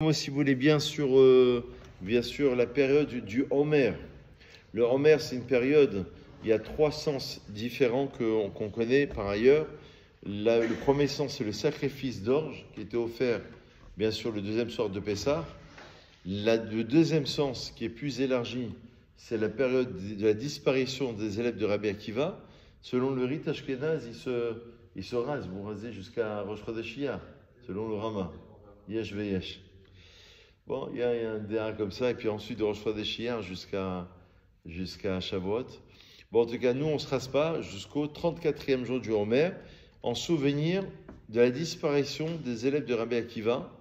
Moi, si vous voulez, bien sûr, la période du Homer. Le Homer, c'est une période, il y a trois sens différents qu'on connaît par ailleurs. Le premier sens, c'est le sacrifice d'orge qui était offert, bien sûr, le deuxième soir de Pessah. Le deuxième sens, qui est plus élargi, c'est la période de la disparition des élèves de Rabbi Akiva. Selon le rite ashkénaze, il se rase, vous rasez jusqu'à Rosh Chodesh Iyar, selon le Rama. Yesh veyesh. Bon, il y a un déra comme ça, et puis ensuite de Rosh Chodesh Iyar jusqu'à Shavuot. Bon, en tout cas, nous, on ne se rase pas jusqu'au 34e jour du Homer, en souvenir de la disparition des élèves de Rabbi Akiva,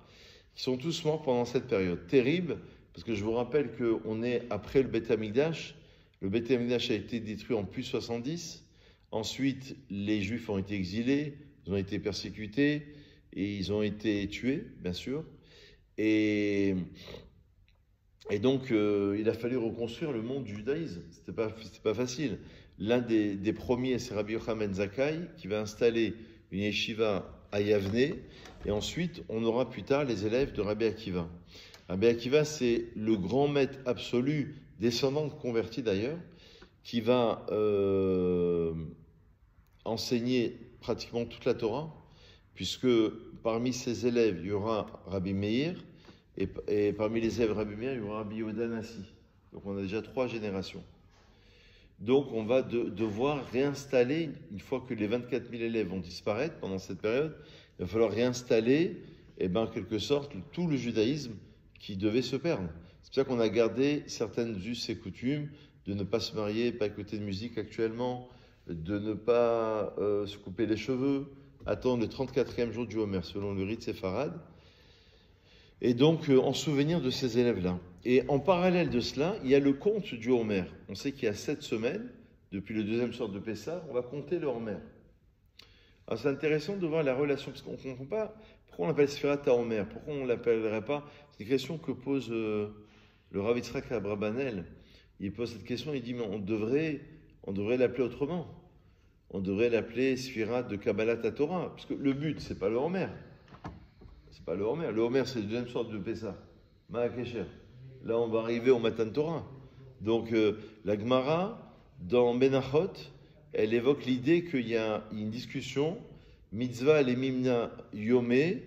qui sont tous morts pendant cette période. Terrible, parce que je vous rappelle qu'on est après le Beth Amikdash. Le Beth Amikdash a été détruit en plus 70. Ensuite, les Juifs ont été exilés, ils ont été persécutés, et ils ont été tués, bien sûr. Et donc, il a fallu reconstruire le monde du judaïsme. C'était pas facile. L'un des premiers, c'est Rabbi Yochanan Zakkai, qui va installer une yeshiva à Yavne. Et ensuite, on aura plus tard les élèves de Rabbi Akiva. Rabbi Akiva, c'est le grand maître absolu, descendant de converti d'ailleurs, qui va enseigner pratiquement toute la Torah, puisque parmi ses élèves, il y aura Rabbi Meir, et parmi les élèves Rabbi Meir, il y aura Rabbi Yehuda Nassi. Donc on a déjà 3 générations. Donc on va devoir réinstaller, une fois que les 24 000 élèves vont disparaître pendant cette période, il va falloir réinstaller, en quelque sorte, tout le judaïsme qui devait se perdre. C'est pour ça qu'on a gardé certaines us et coutumes, de ne pas se marier, pas écouter de musique actuellement, de ne pas se couper les cheveux, attendre le 34e jour du Homer, selon le rite séfarade. Et donc, en souvenir de ces élèves-là. Et en parallèle de cela, il y a le compte du Homer. On sait qu'il y a 7 semaines, depuis le deuxième soir de Pessah, on va compter le Homer. Alors c'est intéressant de voir la relation, parce qu'on ne comprend pas pourquoi on l'appelle Sfirat HaHomer, pourquoi on ne l'appellerait pas. C'est une question que pose le Rav Yitzhak Abrabanel. Il pose cette question, il dit, mais on devrait l'appeler autrement. On devrait l'appeler Sfirat de Kabbalat HaTorah, parce que le but, c'est pas le Homer. C'est pas le Homer. Le Homer, c'est le deuxième soir de Pessah. Ma'akesher. Là, on va arriver au Matan Torah. Donc, la Gemara, dans Menachot, elle évoque l'idée qu'il y a une discussion, mitzvah et mimna yomé,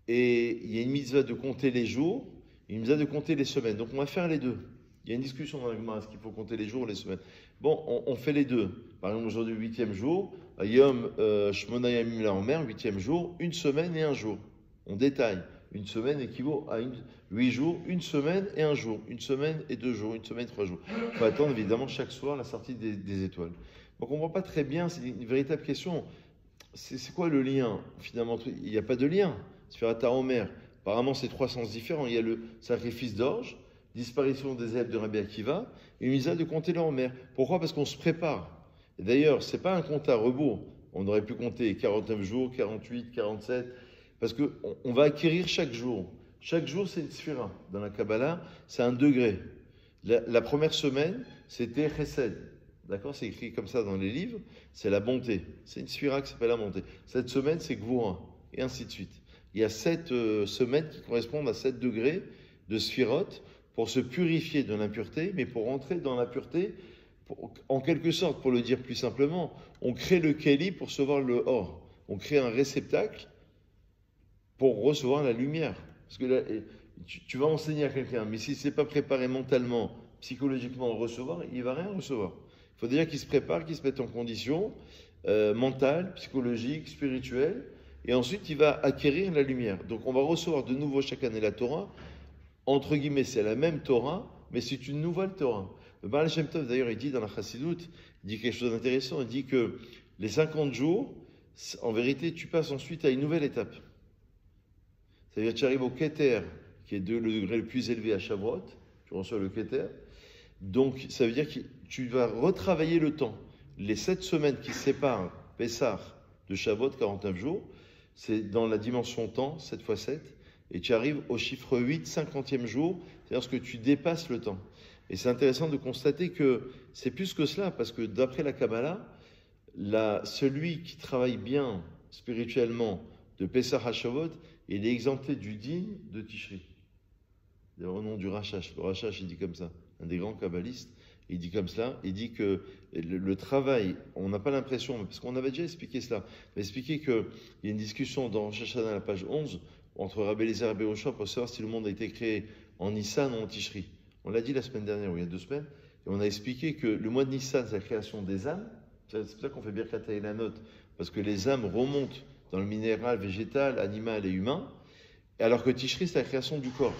et il y a une mitzvah de compter les jours, une mitzvah de compter les semaines. Donc, on va faire les deux. Il y a une discussion dans la Gemara, est-ce qu'il faut compter les jours ou les semaines? Bon, on fait les deux. Par exemple, aujourd'hui, 8e jour, Yom Shmona Yamim la Homer, 8e jour, une semaine et un jour. On détaille. Une semaine équivaut à 8 jours, une semaine et un jour, une semaine et 2 jours, une semaine et 3 jours. Il faut attendre évidemment chaque soir la sortie des étoiles. Donc on ne voit pas très bien, c'est une véritable question. C'est quoi le lien? Finalement, il n'y a pas de lien. Sfirat HaHomer, apparemment c'est 3 sens différents. Il y a le sacrifice d'orge, disparition des élèves de Rabbi Akiva, et une mise de compter le Homer. Pourquoi? Parce qu'on se prépare. Et d'ailleurs, ce n'est pas un compte à rebours. On aurait pu compter 49 jours, 48, 47... Parce qu'on va acquérir chaque jour. Chaque jour, c'est une sphira. Dans la Kabbalah, c'est un degré. La première semaine, c'était chesed. D'accord? C'est écrit comme ça dans les livres. C'est la bonté. C'est une sphira qui s'appelle la bonté. Cette semaine, c'est gvura. Et ainsi de suite. Il y a 7 semaines qui correspondent à 7 degrés de sphirot pour se purifier de l'impureté, mais pour entrer dans la pureté, en quelque sorte, pour le dire plus simplement, on crée le keli pour recevoir le or. On crée un réceptacle pour recevoir la lumière. Parce que là, tu vas enseigner à quelqu'un, mais s'il ne s'est pas préparé mentalement, psychologiquement à recevoir, il ne va rien recevoir. Il faut déjà qu'il se prépare, qu'il se mette en condition mentale, psychologique, spirituelle, et ensuite il va acquérir la lumière. Donc on va recevoir de nouveau chaque année la Torah. Entre guillemets, c'est la même Torah, mais c'est une nouvelle Torah. Le Baal Shem Tov, d'ailleurs, il dit dans la Chassidoute, il dit quelque chose d'intéressant, il dit que les 50 jours, en vérité, tu passes ensuite à une nouvelle étape. C'est-à-dire que tu arrives au Keter, qui est le degré le plus élevé à Shavuot, tu reçois le Keter. Donc, ça veut dire que tu vas retravailler le temps. Les 7 semaines qui séparent Pessah de Shavuot, 49 jours, c'est dans la dimension temps, 7 x 7, et tu arrives au chiffre 8, 50e jour, c'est-à-dire que tu dépasses le temps. Et c'est intéressant de constater que c'est plus que cela, parce que d'après la Kabbalah, celui qui travaille bien spirituellement de Pessah à Shavuot, et il est exempté du din de Tishri. Au nom du Rashash. Le Rashash, il dit comme ça, un des grands kabbalistes, il dit comme cela, il dit que le travail, on n'a pas l'impression, parce qu'on avait déjà expliqué cela, on a expliqué qu'il y a une discussion dans Rosh Hashanah à la page 11, entre Rabbi Eliezer et Rabbi Yehoshua pour savoir si le monde a été créé en Nissan ou en Tishri. On l'a dit la semaine dernière, ou il y a 2 semaines, et on a expliqué que le mois de Nissan, c'est la création des âmes. C'est pour ça qu'on fait Birkat Haïlanot, parce que les âmes remontent dans le minéral, végétal, animal et humain, alors que Tishri, c'est la création du corps.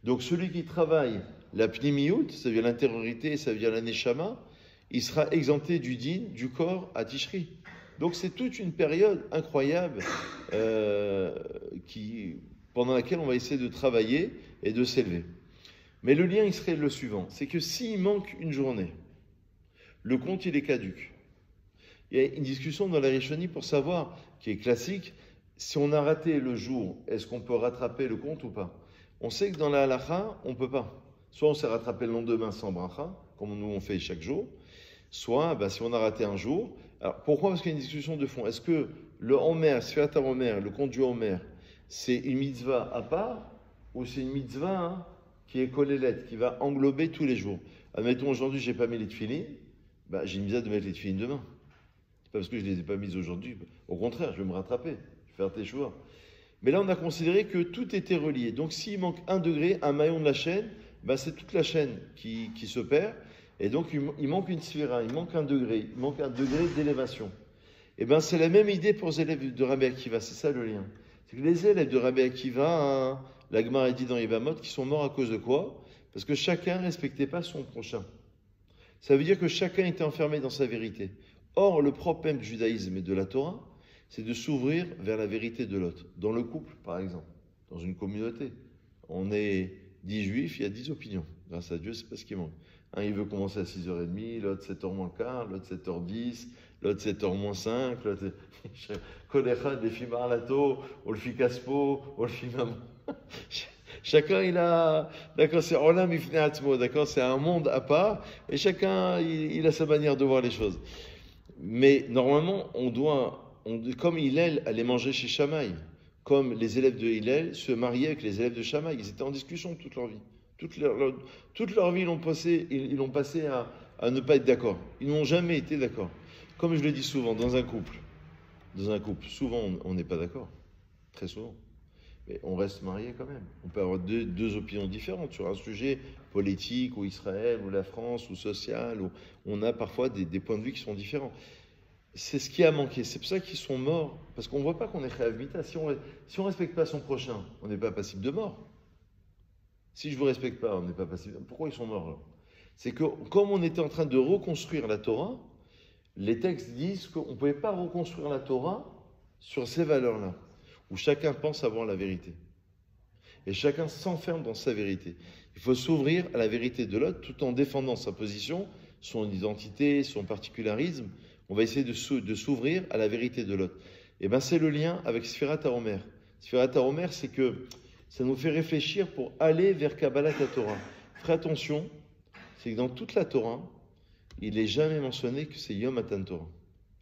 Donc celui qui travaille la pnimiout, ça veut dire l'intériorité, ça veut dire la neshama, il sera exempté du din, du corps à Tishri. Donc c'est toute une période incroyable pendant laquelle on va essayer de travailler et de s'élever. Mais le lien, il serait le suivant, c'est que s'il manque une journée, le compte, il est caduc. Il y a une discussion dans la Rishonim pour savoir, qui est classique, si on a raté le jour, est-ce qu'on peut rattraper le compte ou pas? On sait que dans la halacha, on ne peut pas. Soit on s'est rattrapé le lendemain sans bracha, comme nous on fait chaque jour, soit si on a raté un jour. Alors pourquoi? Parce qu'il y a une discussion de fond. Est-ce que le Homer, Sfirat HaOmer, le compte du Homer, c'est une mitzvah à part, ou c'est une mitzvah qui est collélette, qui va englober tous les jours? Admettons, aujourd'hui, je n'ai pas mis les tefilines, j'ai une mitzvah de mettre les tefilines demain. C'est pas parce que je ne les ai pas mises aujourd'hui. Au contraire, je vais me rattraper, je vais faire tes choix. Mais là, on a considéré que tout était relié. Donc, s'il manque 1 degré, un maillon de la chaîne, c'est toute la chaîne qui se perd. Et donc, il manque une sphira, il manque un degré d'élévation. Et c'est la même idée pour les élèves de Rabbi Akiva. C'est ça le lien. C'est que les élèves de Rabbi Akiva, la Gemara dit dans Yevamot, qui sont morts à cause de quoi? Parce que chacun ne respectait pas son prochain. Ça veut dire que chacun était enfermé dans sa vérité. Or, le propre même du judaïsme et de la Torah, c'est de s'ouvrir vers la vérité de l'autre. Dans le couple, par exemple, dans une communauté, on est 10 juifs, il y a 10 opinions. Grâce à Dieu, c'est pas ce qui manque. Un, il veut commencer à 6h30, l'autre 7h moins quart, l'autre 7h10, l'autre 7h moins 5, l'autre... Kolechad, les filles Marlato, ou le Caspo, ou le film Maman. Chacun, il a... D'accord, c'est Olam Ifnei Atzmo, d'accord, c'est un monde à part, et chacun, il a sa manière de voir les choses. Mais normalement, comme Hillel allait manger chez Shammai, comme les élèves de Hillel se mariaient avec les élèves de Shammai, ils étaient en discussion toute leur vie. Toute leur vie, ils l'ont passé à ne pas être d'accord. Ils n'ont jamais été d'accord. Comme je le dis souvent, dans un couple, souvent on n'est pas d'accord, très souvent. Mais on reste marié quand même. On peut avoir deux opinions différentes sur un sujet politique, ou Israël, ou la France, ou social, où on a parfois des points de vue qui sont différents. C'est ce qui a manqué. C'est pour ça qu'ils sont morts. Parce qu'on ne voit pas qu'on est Chayav Mita. Si on ne respecte pas son prochain, on n'est pas passible de mort. Si je ne vous respecte pas, on n'est pas passible. Pourquoi ils sont morts là? C'est que comme on était en train de reconstruire la Torah, les textes disent qu'on ne pouvait pas reconstruire la Torah sur ces valeurs-là, où chacun pense avoir la vérité. Et chacun s'enferme dans sa vérité. Il faut s'ouvrir à la vérité de l'autre tout en défendant sa position, son identité, son particularisme. On va essayer de s'ouvrir à la vérité de l'autre. Et c'est le lien avec Sfirat HaOmer. Sfirat HaOmer, c'est que ça nous fait réfléchir pour aller vers Kabbalat Torah. Faites attention, c'est que dans toute la Torah, il n'est jamais mentionné que c'est Yom Matan Torah.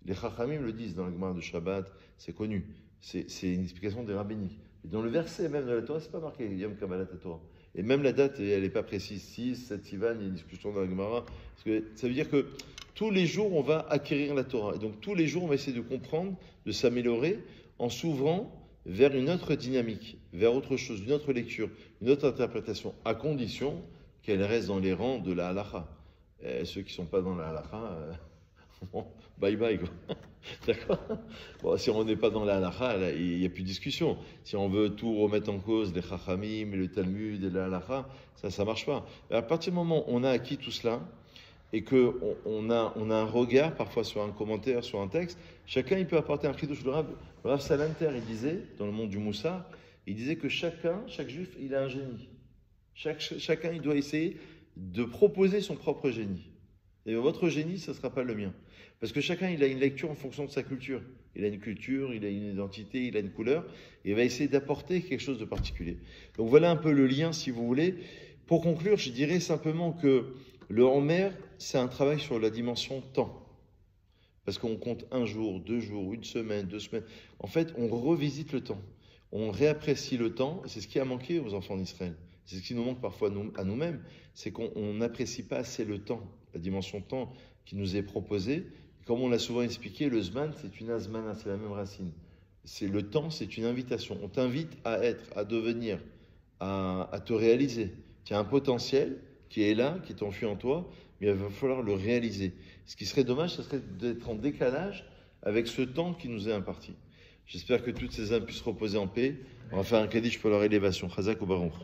Les Chachamim le disent dans le Gemara de Shabbat, c'est connu. C'est une explication des rabbiniques. Et dans le verset même de la Torah, c'est pas marqué Yom Kabbalat Torah. Et même la date, elle n'est pas précise. 6, 7 Sivan, il y a une discussion dans la Gemara. Parce que ça veut dire que tous les jours, on va acquérir la Torah. Et donc tous les jours, on va essayer de comprendre, de s'améliorer en s'ouvrant vers une autre dynamique, vers autre chose, une autre lecture, une autre interprétation, à condition qu'elle reste dans les rangs de la halacha. Et ceux qui ne sont pas dans la halacha, bon, bye bye, quoi. D'accord? Bon, si on n'est pas dans la halacha, il n'y a plus de discussion. Si on veut tout remettre en cause, les chachamim, le Talmud et la halacha, ça ne marche pas. Mais à partir du moment où on a acquis tout cela, et qu'on a un regard parfois sur un commentaire, sur un texte, chacun il peut apporter un chidouche. Le Rav Salanter, il disait, dans le monde du Moussar, il disait que chaque juif, il a un génie. Chacun, il doit essayer de proposer son propre génie. Et votre génie, ce ne sera pas le mien. Parce que chacun, il a une lecture en fonction de sa culture. Il a une culture, il a une identité, il a une couleur, et il va essayer d'apporter quelque chose de particulier. Donc voilà un peu le lien, si vous voulez. Pour conclure, je dirais simplement que le Homer, c'est un travail sur la dimension temps. Parce qu'on compte 1 jour, 2 jours, 1 semaine, 2 semaines. En fait, on revisite le temps. on réapprécie le temps, et c'est ce qui a manqué aux enfants d'Israël. C'est ce qui nous manque parfois à nous-mêmes, c'est qu'on n'apprécie pas assez le temps, la dimension temps qui nous est proposée. Comme on l'a souvent expliqué, le zman, c'est une azmana, c'est la même racine. C'est le temps, c'est une invitation. On t'invite à être, à devenir, à te réaliser. Tu as un potentiel qui est là, qui est enfui en toi, mais il va falloir le réaliser. Ce qui serait dommage, ce serait d'être en décalage avec ce temps qui nous est imparti. J'espère que toutes ces âmes puissent reposer en paix. On va faire un kaddish pour leur élévation. Chazak ou Baruch.